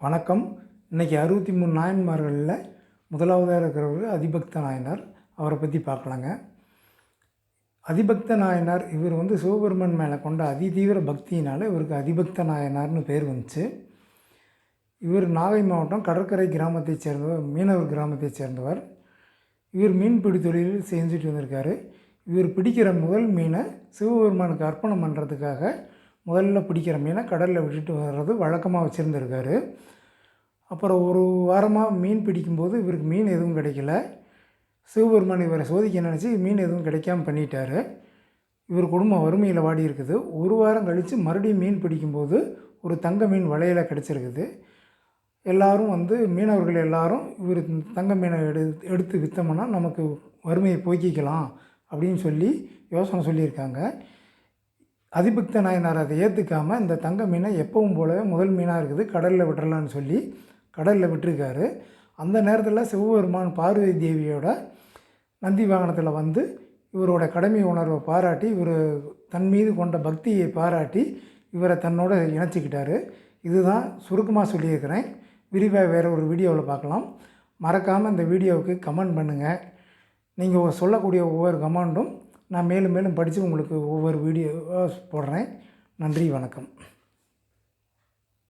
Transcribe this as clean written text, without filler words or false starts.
வணக்கம். இன்றைக்கி 63 நாயன்மார்களில் முதலாவதாக இருக்கிறவர் அதிபக்த நாயனார். அவரை பற்றி பார்க்கலாங்க. அதிபக்த நாயனார் இவர் சிவபெருமான் மேலே கொண்ட அதிதீவிர பக்தியினால் இவருக்கு அதிபக்த நாயனார்னு பேர் வந்துச்சு. இவர் நாகை மாவட்டம் கடற்கரை கிராமத்தைச் சேர்ந்தவர், மீனவர் கிராமத்தைச் சேர்ந்தவர். இவர் மீன்பிடி தொழிலில் செஞ்சுட்டு வந்திருக்காரு. இவர் பிடிக்கிற முதல் மீனை சிவபெருமானுக்கு அர்ப்பணம் பண்ணுறதுக்காக முதல்ல பிடிக்கிற மீனை கடலில் விட்டுட்டு வர்றது வழக்கமாக வச்சுருந்துருக்காரு. அப்புறம் ஒரு வாரமாக மீன் பிடிக்கும்போது இவருக்கு மீன் எதுவும் கிடைக்கல. சிவபெருமான் இவரை சோதிக்க நினச்சி மீன் எதுவும் கிடைக்காம பண்ணிட்டார். இவர் குடும்பம் வறுமையில் வாடி இருக்குது. ஒரு வாரம் கழித்து மறுபடியும் மீன் பிடிக்கும்போது ஒரு தங்க மீன் வலையில் கிடச்சிருக்குது. எல்லோரும் மீனவர்கள் எல்லோரும் இவர் தங்க மீனை எடுத்து விற்றோம்னா நமக்கு வறுமையை போக்கிக்கலாம் அப்படின்னு சொல்லி யோசனை சொல்லியிருக்காங்க. அதிபக்த நாயனார் அதை ஏற்றுக்காமல் இந்த தங்க மீனை எப்பவும் போலவே முதல் மீனாக இருக்குது, கடலில் விட்டுறலான்னு சொல்லி கடலில் விட்டுருக்காரு. அந்த நேரத்தில் சிவபெருமான் பார்வதி தேவியோட நந்தி வாகனத்தில் இவரோட கடமை உணர்வை பாராட்டி, இவர் தன் மீது கொண்ட பக்தியை பாராட்டி இவரை தன்னோட இணைச்சிக்கிட்டார். இதுதான் சுருக்கமாக சொல்லியிருக்கிறேன். விரிவாக வேறு ஒரு வீடியோவில் பார்க்கலாம். மறக்காமல் இந்த வீடியோவுக்கு கமெண்ட் பண்ணுங்கள். நீங்கள் சொல்லக்கூடிய ஒவ்வொரு கமெண்டும் நான் மேலும் மேலும் படித்து உங்களுக்கு ஒவ்வொரு வீடியோ போடுறேன். நன்றி, வணக்கம்.